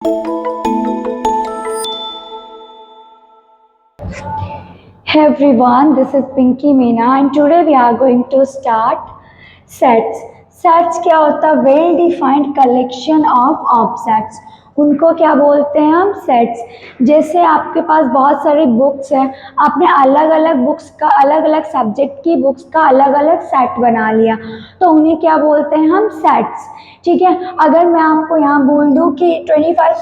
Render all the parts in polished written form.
Hey everyone, this is Pinky Meena and today we are going to start sets. Sets क्या होता है? Well defined collection of objects, उनको क्या बोलते हैं हम? सेट्स। जैसे आपके पास बहुत सारी बुक्स हैं, आपने अलग अलग बुक्स का, अलग अलग सब्जेक्ट की बुक्स का अलग अलग सेट बना लिया, तो उन्हें क्या बोलते हैं हम? सेट्स। ठीक है। अगर मैं आपको यहाँ बोल दूँ कि 25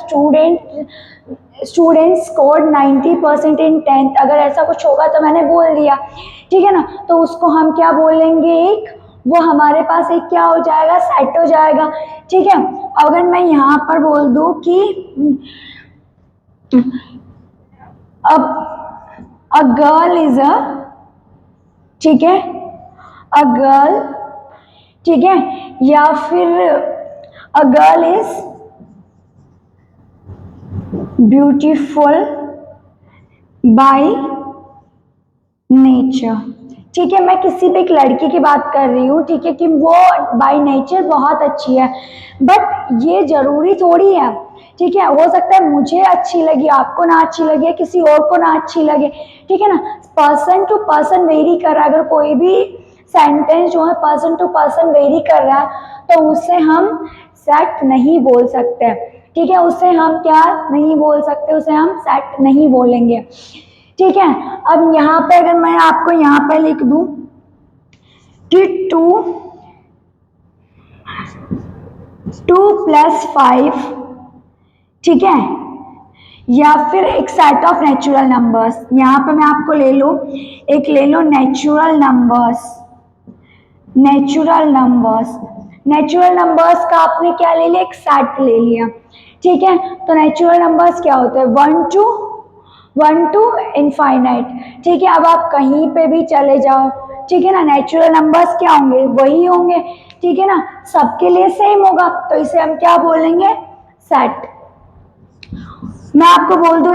स्टूडेंट्स स्कोर्ड 90% इन 10th, अगर ऐसा कुछ होगा तो मैंने बोल दिया, ठीक है ना, तो उसको हम क्या बोलेंगे? एक, वो हमारे पास एक क्या हो जाएगा? सेट हो जाएगा। ठीक है। अगर मैं यहाँ पर बोल दूँ कि अब अ गर्ल इज अ, ठीक है, अ गर्ल, ठीक है, या फिर a girl is beautiful by nature. ठीक है, मैं किसी भी एक लड़की की बात कर रही हूँ, ठीक है, कि वो बाय नेचर बहुत अच्छी है, बट ये जरूरी थोड़ी है। ठीक है, हो सकता है मुझे अच्छी लगी, आपको ना अच्छी लगे, किसी और को ना अच्छी लगे। ठीक है ना, पर्सन टू पर्सन वेरी कर रहा है। अगर कोई भी सेंटेंस जो है पर्सन टू पर्सन वेरी कर रहा है, तो उसे हम सेट नहीं बोल सकते। ठीक है, उसे हम क्या नहीं बोल सकते? उसे हम सेट नहीं बोलेंगे। ठीक है। अब यहाँ पे अगर मैं आपको यहाँ पे लिख दूं कि 2 + 5, ठीक है, या फिर एक सेट ऑफ नेचुरल नंबर्स, यहाँ पे मैं आपको ले लो, एक ले लो natural numbers. Natural numbers, natural numbers का आपने क्या ले लिया? एक सेट ले लिया। ठीक है, तो नेचुरल नंबर्स क्या होते हैं? 1 to इनफाइनाइट। ठीक है, अब आप कहीं पे भी चले जाओ, ठीक है ना, नेचुरल नंबर्स क्या होंगे? वही होंगे। ठीक है ना, सबके लिए सेम होगा, तो इसे हम क्या बोलेंगे? सेट। मैं आपको बोल दूं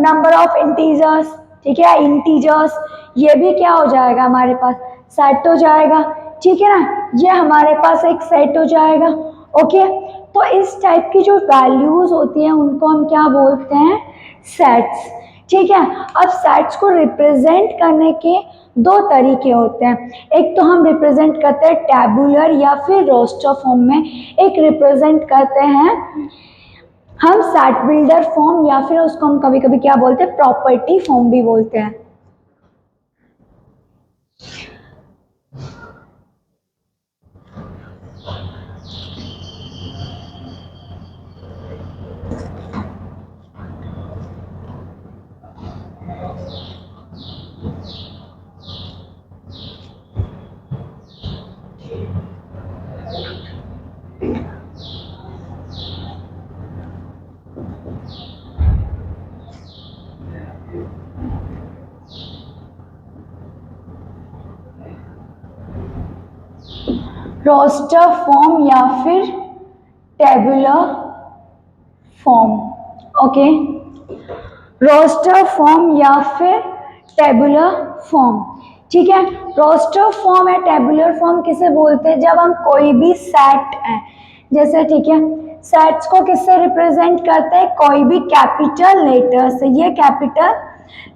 नंबर ऑफ इंटीजर्स, ठीक है, इंटीजर्स, ये भी क्या हो जाएगा? हमारे पास सेट हो जाएगा। ठीक है ना, ये हमारे पास एक सेट हो जाएगा। ओके, तो इस टाइप की जो वैल्यूज होती हैं उनको हम क्या बोलते हैं? सेट्स। ठीक है। अब सेट्स को रिप्रेजेंट करने के दो तरीके होते हैं। एक तो हम रिप्रेजेंट करते हैं टैबुलर या फिर रोस्टर फॉर्म में, एक रिप्रेजेंट करते हैं हम सेट बिल्डर फॉर्म, या फिर उसको हम कभी कभी क्या बोलते हैं? प्रॉपर्टी फॉर्म भी बोलते हैं। रोस्टर फॉर्म या फिर tabular form. Okay, roster form या फिर टेबुलर फॉर्म। ठीक है, रोस्टर फॉर्म या टेबुलर फॉर्म किसे बोलते हैं? जब हम कोई भी सेट है, जैसे, ठीक है, सेट्स को किससे रिप्रेजेंट करते हैं? कोई भी कैपिटल लेटर से। ये कैपिटल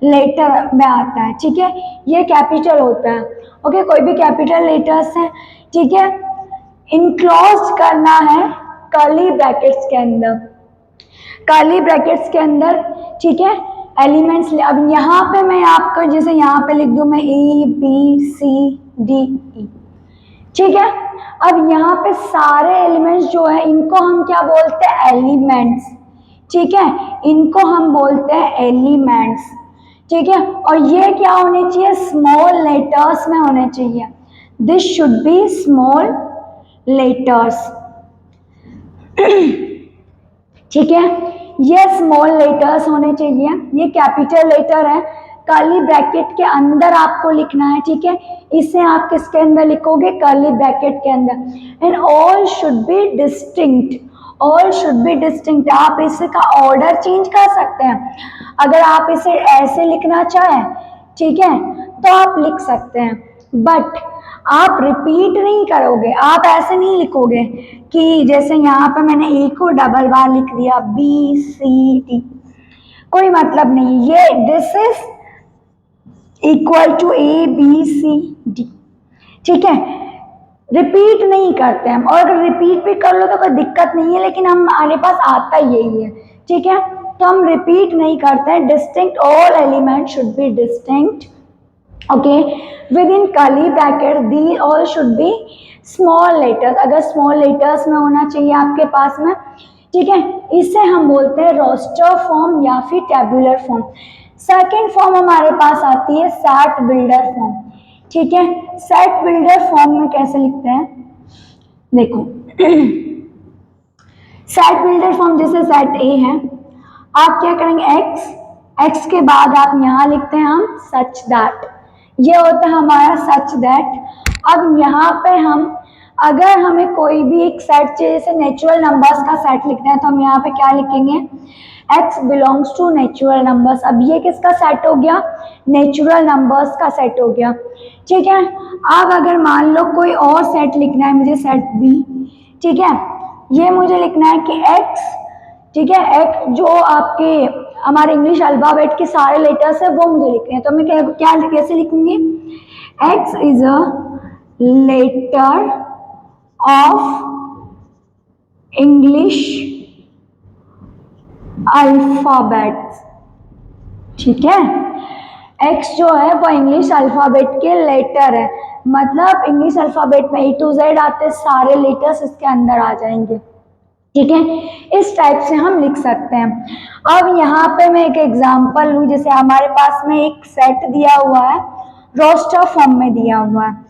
लेटर में आता है, ठीक है, ये कैपिटल होता है। ओके, कोई भी कैपिटल लेटर्स है, ठीक है, इनक्लोज करना है कर्ली ब्रैकेट्स के अंदर, कर्ली ब्रैकेट्स के अंदर, ठीक है, एलिमेंट्स। अब यहाँ पे मैं आपको जैसे यहाँ पे लिख दूं मैं ABCDE, ठीक है। अब यहाँ पे सारे एलिमेंट्स जो है इनको हम क्या बोलते हैं? एलिमेंट्स। ठीक है, इनको हम बोलते हैं एलिमेंट्स। ठीक है, और ये क्या होने चाहिए? स्मॉल लेटर्स में होने चाहिए। This should be small letters. ठीक है, ये स्मॉल लेटर्स होने चाहिए। ये कैपिटल लेटर है, कर्ली ब्रैकेट के अंदर आपको लिखना है। ठीक है, इसे आप किसके अंदर लिखोगे? कर्ली ब्रैकेट के अंदर। And all should be distinct, all should be distinct. आप इसका ऑर्डर चेंज कर सकते हैं। अगर आप इसे ऐसे लिखना चाहें, ठीक है, तो आप लिख सकते हैं, बट आप रिपीट नहीं करोगे, आप ऐसे नहीं लिखोगे कि जैसे यहाँ पे मैंने ए को डबल बार लिख दिया बी सी डी, कोई मतलब नहीं। ये this is equal to A B C D, ठीक है। रिपीट नहीं करते हम, और अगर रिपीट भी कर लो तो कोई दिक्कत नहीं है, लेकिन हमारे पास आता यही है, ठीक है। तो हम रिपीट नहीं करते हैं। Distinct, all element should be distinct, okay. With in curly bracket the all should be small letters, अगर स्मॉल लेटर्स में होना चाहिए आपके पास में, ठीक है। इसे हम बोलते हैं रोस्टर फॉर्म या फिर टेबुलर फॉर्म। सेकेंड फॉर्म हमारे पास आती है सेट बिल्डर फॉर्म, ठीक है। सेट बिल्डर फॉर्म में कैसे लिखते हैं, देखो सेट बिल्डर फॉर्म जैसे सेट ए है, आप क्या करेंगे, एक्स के बाद आप यहाँ लिखते हैं हम सच दैट, ये होता है हमारा सच दैट। अब यहाँ पे हम अगर हमें कोई भी एक सेट चाहिए, जैसे नेचुरल नंबर्स का सेट लिखना है, तो हम यहाँ पे क्या लिखेंगे, x belongs to natural numbers. अब ये किसका सेट हो गया, नेचुरल नंबर्स का सेट हो गया, ठीक है। अब अगर मान लो कोई और सेट लिखना है मुझे, सेट बी, ठीक है। ये मुझे लिखना है कि x, ठीक है, x जो आपके हमारे इंग्लिश अल्फाबेट के सारे लेटर्स है वो मुझे लिखने हैं, तो मैं क्या कैसे लिखूंगी, x is a letter of English alphabet, ठीक है। x जो है वो इंग्लिश अल्फाबेट के लेटर है, मतलब इंग्लिश अल्फाबेट में A to Z आते सारे लेटर्स इसके अंदर आ जाएंगे, ठीक है। इस टाइप से हम लिख सकते हैं। अब यहाँ पे मैं एक एग्जांपल लूँ, जैसे हमारे पास में एक सेट दिया हुआ है, रोस्टर फॉर्म में दिया हुआ है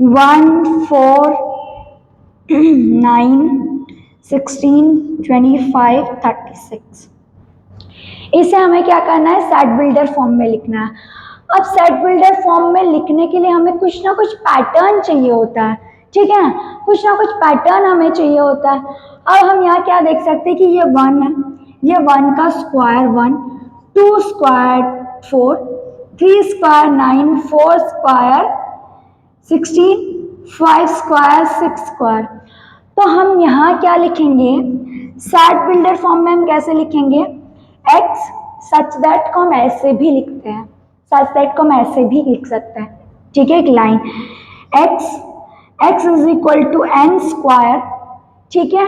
1 4 9 16 25 36। इसे हमें क्या करना है, सेट बिल्डर फॉर्म में लिखना है। अब सेट बिल्डर फॉर्म में लिखने के लिए हमें कुछ ना कुछ पैटर्न चाहिए होता है, ठीक है ना, कुछ ना कुछ पैटर्न हमें चाहिए होता है। अब हम यहाँ क्या देख सकते हैं कि ये 1 है, ये 1 का square 1, 2 square 4, 3 square 9, 4 square 16, 5 square 6 square. तो हम यहाँ क्या लिखेंगे, सेट बिल्डर फॉर्म में हम कैसे लिखेंगे, x सच दैट को हम ऐसे भी लिखते हैं, सच दैट को हम ऐसे भी लिख सकते हैं, ठीक है। एक line x is equal to n square, ठीक है,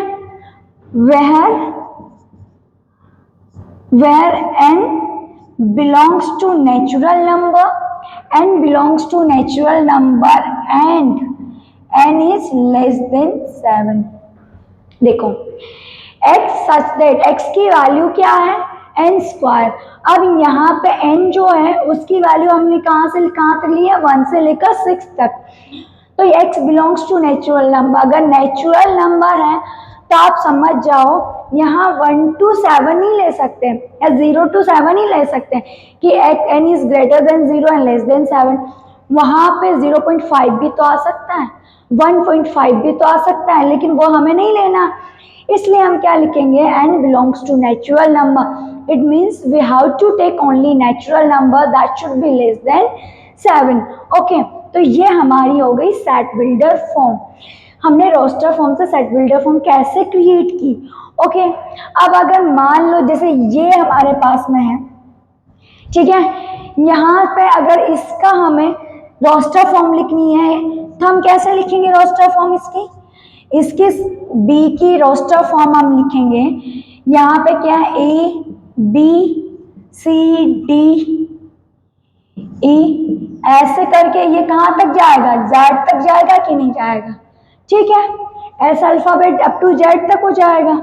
where n belongs to natural number, n belongs to natural number and n is less than 7। देखो x सच दैट x की वैल्यू क्या है, n स्क्वायर। अब यहाँ पे n जो है उसकी वैल्यू हमने कहाँ तक ली है, 1 से लेकर 6 तक। तो x belongs to natural number, अगर नेचुरल नंबर है तो आप समझ जाओ यहाँ 1 to 7 ही ले सकते हैं या 0 to 7 ही ले सकते हैं कि n is greater than 0 and less than 7। वहां पे 0.5 भी तो आ सकता है, 1.5 भी तो आ सकता है, लेकिन वो हमें नहीं लेना, इसलिए हम क्या लिखेंगे, n belongs to natural number, it means we have to take only natural number that should be less than 7। Okay, तो ये हमारी हो गई सेट बिल्डर फॉर्म। हमने रोस्टर फॉर्म से सेट बिल्डर फॉर्म कैसे क्रिएट की, ओके। अब अगर मान लो जैसे ये हमारे पास में है, ठीक है, यहाँ पे अगर इसका हमें रोस्टर फॉर्म लिखनी है तो हम कैसे लिखेंगे रोस्टर फॉर्म इसकी बी की रोस्टर फॉर्म हम लिखेंगे, यहाँ पे क्या है, ए बी सी डी ई, ऐसे करके ये कहाँ तक जाएगा, जेड तक जाएगा कि नहीं जाएगा, ठीक है, ऐसा अल्फाबेट अप टू जेड तक हो जाएगा,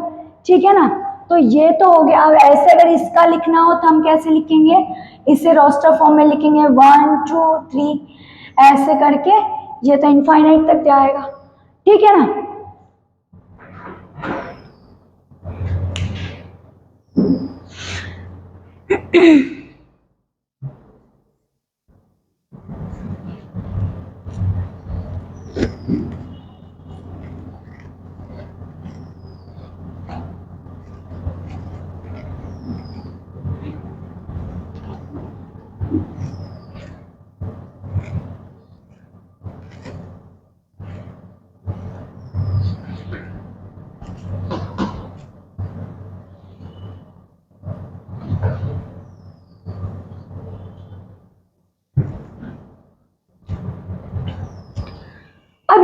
ठीक है ना। तो ये तो हो गया। अब ऐसे अगर इसका लिखना हो तो हम कैसे लिखेंगे, इसे रोस्टर फॉर्म में लिखेंगे 1 2 3 ऐसे करके, ये तो इनफाइनाइट तक जाएगा, ठीक है ना।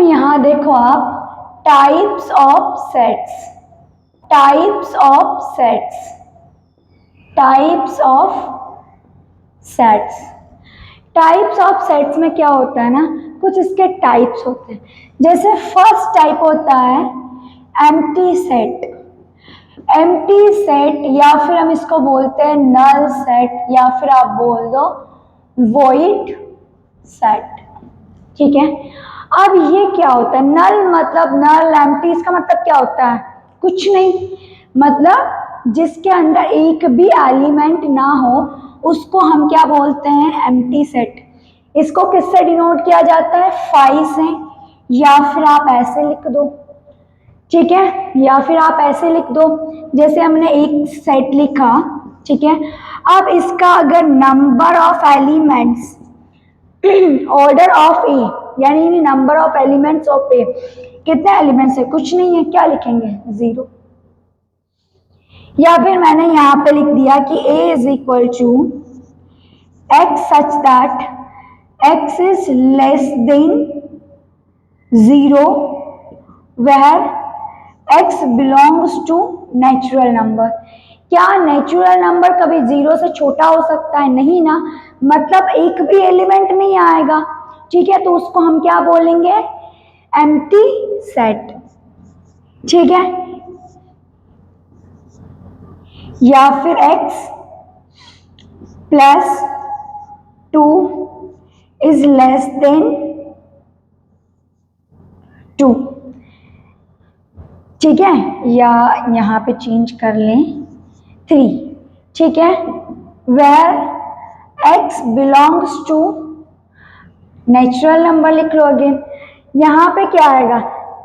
यहाँ देखो आप, types of sets, types of sets, types of sets, types of sets में क्या होता है ना, कुछ इसके टाइप्स होते हैं। जैसे फर्स्ट टाइप होता है एम्प्टी सेट, एम्प्टी सेट, या फिर हम इसको बोलते हैं नल सेट, या फिर आप बोल दो वॉइड सेट। ठीक है, अब ये क्या होता है, नल मतलब नल, एम्प्टी इसका मतलब क्या होता है, कुछ नहीं, मतलब जिसके अंदर एक भी एलिमेंट ना हो उसको हम क्या बोलते हैं, एम्प्टी सेट। इसको किससे डिनोट किया जाता है, 5 से, या फिर आप ऐसे लिख दो। ठीक है, या फिर आप ऐसे लिख दो, जैसे हमने एक सेट लिखा। ठीक है, अब इसका अगर number of elements order of A, यानी number of elements of A, कितने एलिमेंट्स है, कुछ नहीं है, क्या लिखेंगे, 0। या फिर मैंने यहाँ पे लिख दिया कि a is equal to x such that x is less than 0 where x belongs to natural number. क्या नेचुरल नंबर कभी 0 से छोटा हो सकता है, नहीं ना, मतलब एक भी एलिमेंट नहीं आएगा। ठीक है, तो उसको हम क्या बोलेंगे, एम्प्टी सेट। ठीक है, या फिर x plus 2 is less then 2। ठीक है, या यहाँ पे चेंज कर लें 3। ठीक है, where x belongs to natural number लिख लो अगेन। यहाँ पे क्या आएगा,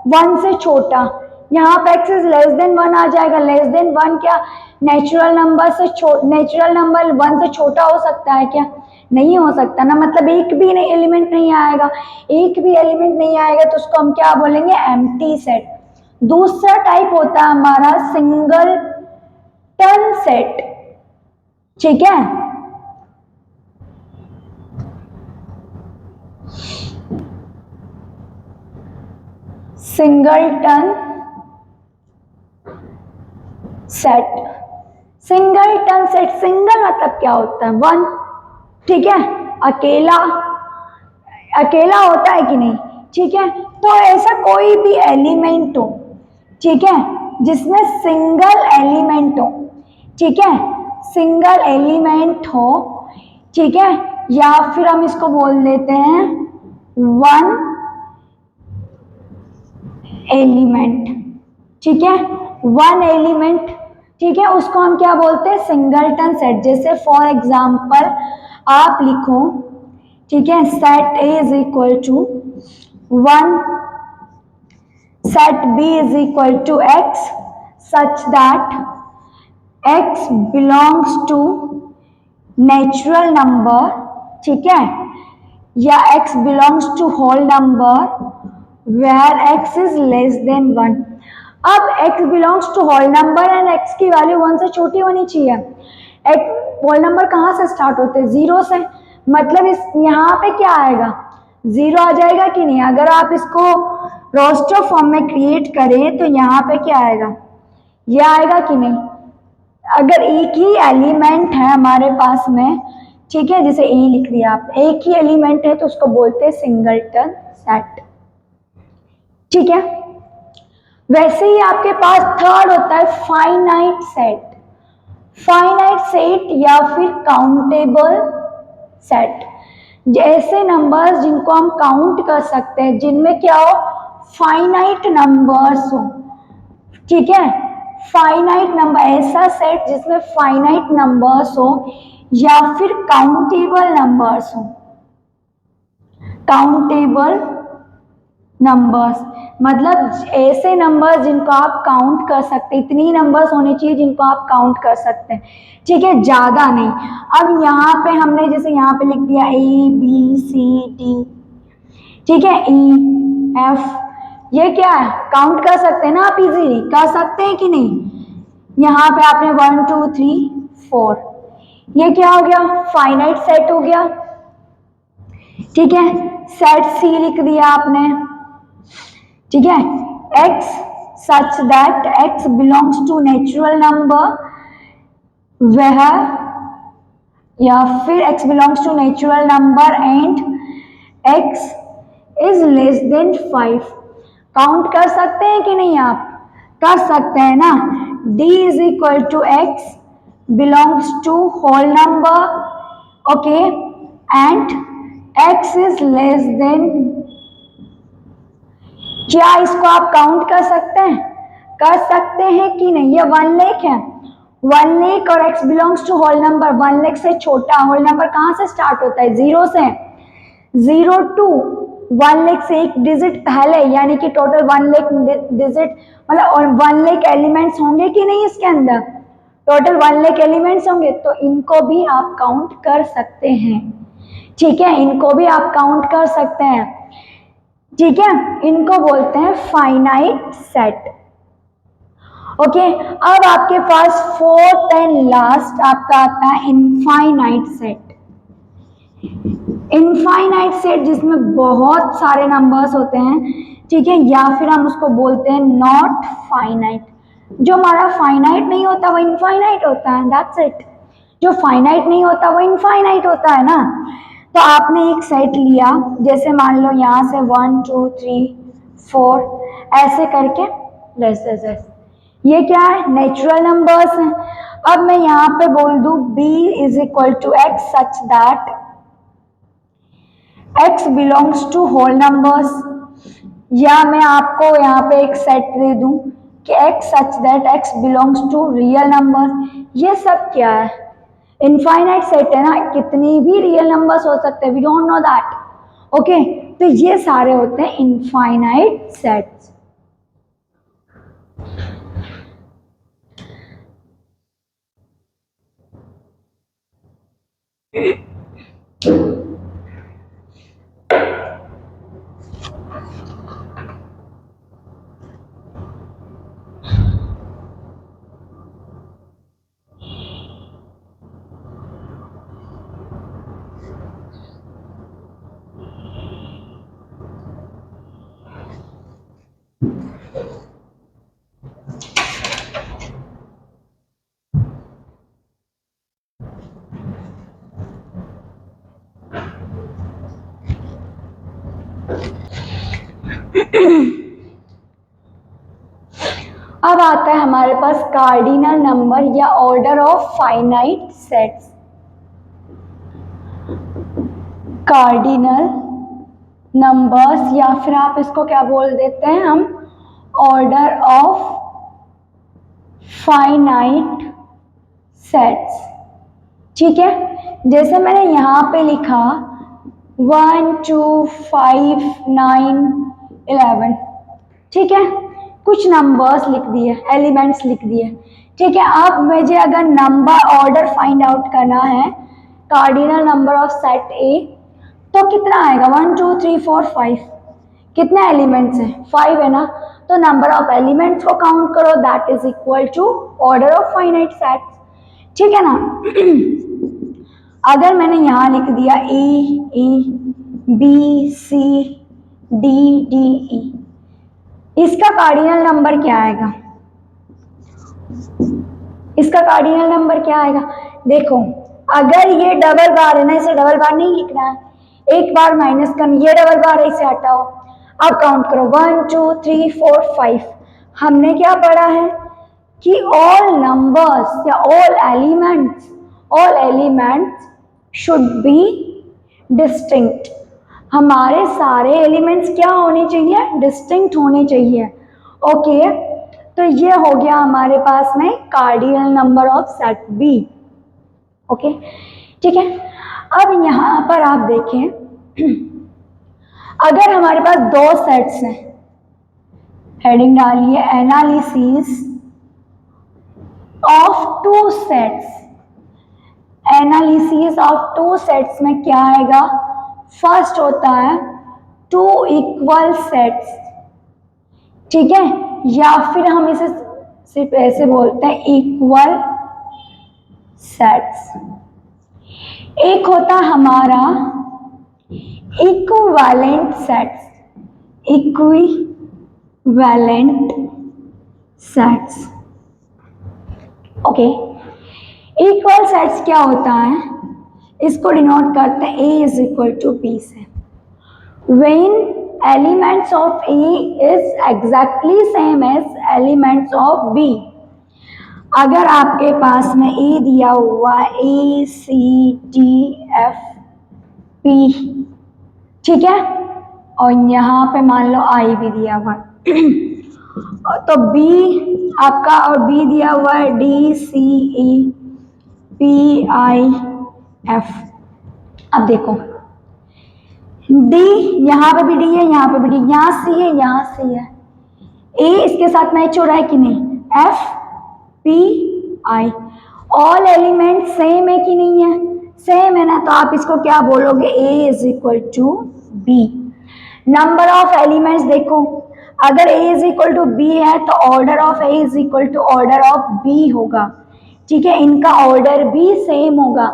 1 से छोटा, यहाँ पे x इज लेस देन 1 आ जाएगा। लेस देन 1 क्या नेचुरल नंबर से नेचुरल नंबर 1 से छोटा हो सकता है क्या, नहीं हो सकता ना, मतलब एक भी नहीं एलिमेंट नहीं आएगा, एक भी एलिमेंट नहीं आएगा, तो उसको हम क्या बोलेंगे, एम्प्टी सेट। दूसरा टाइप होता है हमारा सिंगल टन सेट। ठीक है, singleton set, singleton set, single मतलब क्या होता है, 1। ठीक है, अकेला, अकेला होता है कि नहीं। ठीक है, तो ऐसा कोई भी एलिमेंट हो, ठीक है, जिसमें सिंगल एलिमेंट हो, ठीक है, सिंगल एलिमेंट हो, ठीक है, या फिर हम इसको बोल देते हैं 1 एलिमेंट। ठीक है, 1 एलिमेंट, ठीक है, उसको हम क्या बोलते हैं, सिंगलटन सेट। जैसे फॉर एग्जांपल आप लिखो, ठीक है, set A is equal to 1, set B is equal to x such that x belongs to natural number. ठीक है, या x belongs to whole number where x is less than 1। अब x belongs to whole number and x की value 1 से छोटी होनी चाहिए। x whole number कहाँ से स्टार्ट होते हैं, 0 से, मतलब इस यहाँ पे क्या आएगा, 0 आ जाएगा कि नहीं। अगर आप इसको रोस्टर फॉर्म में क्रिएट करें तो यहाँ पे क्या आएगा, ये आएगा कि नहीं। अगर एक ही एलिमेंट है हमारे पास में, ठीक है, जैसे ए लिख दिया आप, एक ही एलिमेंट है तो उसको बोलते हैं सिंगलटन सेट। ठीक है, वैसे ही आपके पास थर्ड होता है फाइनाइट सेट, फाइनाइट सेट या फिर काउंटेबल सेट। जैसे नंबर्स जिनको हम काउंट कर सकते हैं, जिनमें क्या हो, फाइनाइट नंबर्स हो। ठीक है, फाइनाइट नंबर, ऐसा सेट जिसमें फाइनाइट नंबर्स हो या फिर काउंटेबल नंबर्स हो। काउंटेबल नंबर्स मतलब ऐसे नंबर्स जिनको आप काउंट कर सकते हैं, इतनी नंबर्स होने चाहिए जिनको आप काउंट कर सकते हैं। ठीक है, ज्यादा नहीं। अब यहाँ पे हमने जैसे यहाँ पे लिख दिया ABCD, ठीक है, EF, ये क्या है, काउंट कर सकते हैं ना आप, इजीली कर सकते हैं कि नहीं। यहाँ पे आपने 1 2 3 4, ये क्या हो गया, फाइनाइट सेट हो गया। ठीक है, सेट C लिख दिया आपने, ठीक है, x such that x belongs to natural number, वह, या फिर x belongs to natural number and x is less than 5। Count कर सकते हैं कि नहीं? आप कर सकते हैं ना। d is equal to x belongs to whole number, okay, and x is less than, क्या इसको आप काउंट कर सकते हैं? कर सकते हैं कि नहीं? ये 1 लाख है, 1 लाख और x belongs to whole number, 1 lakh से छोटा होल नंबर कहाँ से स्टार्ट होता है? 0 से। 0 टू 1 लाख से एक डिजिट पहले, यानी कि टोटल 1 लाख डिजिट, मतलब और 1 लाख एलिमेंट्स होंगे कि नहीं इसके अंदर? टोटल 1 लाख एलिमेंट्स होंगे, तो इनको भी आप काउंट कर सकते हैं। ठीक है, इनको भी आप काउंट कर सकते हैं। ठीक है, इनको बोलते हैं फाइनाइट सेट। ओके, अब आपके पास फोर्थ एंड लास्ट आपका आता है इनफाइनाइट सेट। इनफाइनाइट सेट जिसमें बहुत सारे नंबर्स होते हैं, ठीक है, या फिर हम उसको बोलते हैं नॉट फाइनाइट। जो हमारा फाइनाइट नहीं होता वो इनफाइनाइट होता है, दैट्स इट। जो फाइनाइट नहीं होता वो इनफाइनाइट होता है ना। तो आपने एक सेट लिया, जैसे मान लो यहाँ से 1 2 3 4 ऐसे करके, जैसे ये क्या है? नेचुरल नंबर्स हैं। अब मैं यहाँ पे बोल दूं b is equal to x such that x belongs to whole numbers, या मैं आपको यहाँ पे एक सेट दे दूं कि x such that x belongs to real number. ये सब क्या है? इनफाइनाइट सेट है ना, कितनी भी रियल नंबर्स हो सकते हैं, we don't know that. Okay, तो ये सारे होते हैं इनफाइनाइट सेट्स। अब आता है हमारे पास कार्डिनल नंबर या order of finite sets. Cardinal numbers, या फिर आप इसको क्या बोल देते हैं हम? Order of finite sets. ठीक है, जैसे मैंने यहाँ पे लिखा 1 2 5 9 11, ठीक है, कुछ नंबर्स लिख दिए, एलिमेंट्स लिख दिए। ठीक है, अब मुझे अगर नंबर ऑर्डर फाइंड आउट करना है कार्डिनल नंबर ऑफ सेट ए, तो कितना आएगा? 1 2 3 4 5, कितने एलिमेंट्स हैं? 5 है ना। तो नंबर ऑफ एलिमेंट्स को काउंट करो, that is equal to order of finite sets. ठीक है ना। अगर मैंने यहाँ लिख दिया A B C D D E, इसका कार्डिनल नंबर क्या आएगा? इसका कार्डिनल नंबर क्या आएगा? देखो, अगर ये डबल बार है ना, इसे डबल बार नहीं लिखना है, एक बार माइनस करना, ये डबल बार है, इसे हटाओ। अब काउंट करो 1 2 3 4 5। हमने क्या पढ़ा है कि ऑल नंबर्स या all elements should be distinct. हमारे सारे एलिमेंट्स क्या होने चाहिए? डिस्टिंक्ट होने चाहिए। ओके, तो ये हो गया हमारे पास में cardinal number of set B. Okay, ठीक है। अब यहाँ पर आप देखें, अगर हमारे पास दो सेट्स हैं, हेडिंग डालिए analysis of two sets. Analysis of two sets में क्या आएगा? फर्स्ट होता है टू इक्वल सेट्स, ठीक है, या फिर हम इसे सिर्फ ऐसे बोलते हैं इक्वल सेट्स। एक होता हमारा equivalent sets, valent sets. Okay, equal sets क्या होता है, इसको डिनोट करते हैं A is equal to B से। When elements of A is exactly same as elements of B, अगर आपके पास में A दिया हुआ A C D F P, ठीक है, और यहाँ पे मान लो I भी दिया हुआ तो B आपका और B दिया हुआ है D C E P I F। अब देखो D, यहाँ पे भी D है, यहाँ पे भी D, यहाँ C है, यहाँ C है, A इसके साथ मैच हो रहा है कि नहीं, F P I, all element same है कि नहीं है, सेम है ना, तो आप इसको क्या बोलोगे, A is equal to B। Number of elements देखो, अगर A is equal to B है तो order of A is equal to order of B होगा, ठीक है, इनका ऑर्डर भी सेम होगा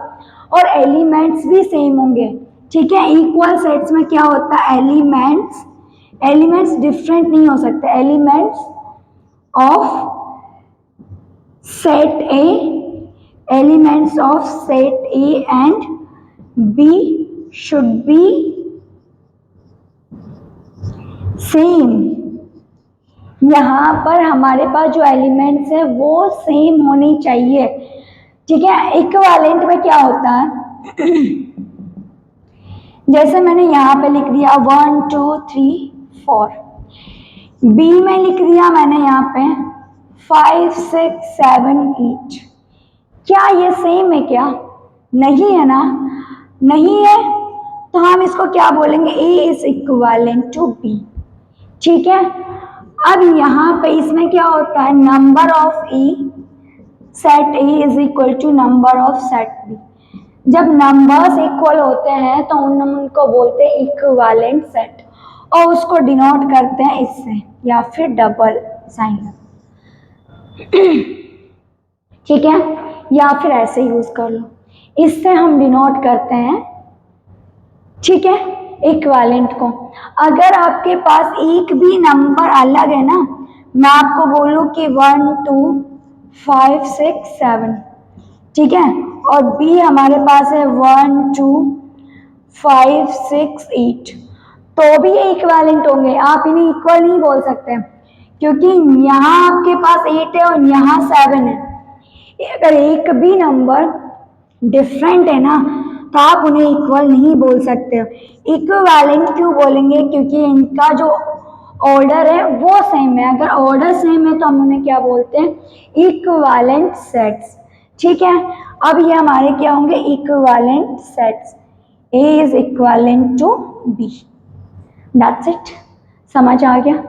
और एलिमेंट्स भी सेम होंगे, ठीक है। इक्वल सेट्स में क्या होता है, एलिमेंट्स डिफरेंट नहीं हो सकते, elements of set A, elements of set A and B should be same। यहाँ पर हमारे पास जो एलिमेंट्स है वो सेम होनी चाहिए, ठीक है। इक्विवेलेंट में क्या होता है, जैसे मैंने यहाँ पे लिख दिया 1 2 3 4, B में लिख दिया मैंने यहाँ पे 5 6 7 8, क्या ये सेम है क्या, नहीं है ना, नहीं है, तो हम इसको क्या बोलेंगे, A is equivalent to B, ठीक है। अब यहाँ पे इसमें क्या होता है, number of E set A is equal to number of set B। जब नंबर्स इक्वल होते हैं तो उनको बोलते हैं इक्विवेलेंट सेट और उसको डिनोट करते हैं इससे या फिर डबल साइन, ठीक है, या फिर ऐसे यूज कर लो, इससे हम डिनोट करते हैं, ठीक है, इक्विवेलेंट को। अगर आपके पास एक भी नंबर अलग है ना, मैं आपको बोलूं कि 1 2 5 6 7, ठीक है, और B हमारे पास है 1 2 5 6 8, तो भी ये इक्विवेलेंट होंगे, आप इन्हें इक्वल नहीं बोल सकते क्योंकि यहाँ आपके पास 8 है और यहाँ 7 है। अगर एक भी नंबर डिफरेंट है ना तो आप उन्हें इक्वल नहीं बोल सकते हो। इक्विवेलेंट क्यों बोलेंगे, क्योंकि इनका जो ऑर्डर है वो सेम है, अगर ऑर्डर सेम है तो हम उन्हें क्या बोलते हैं, इक्विवेलेंट सेट्स, ठीक है। अब ये हमारे क्या होंगे, equivalent sets, A is equivalent to B, that's it, समझ आ गया।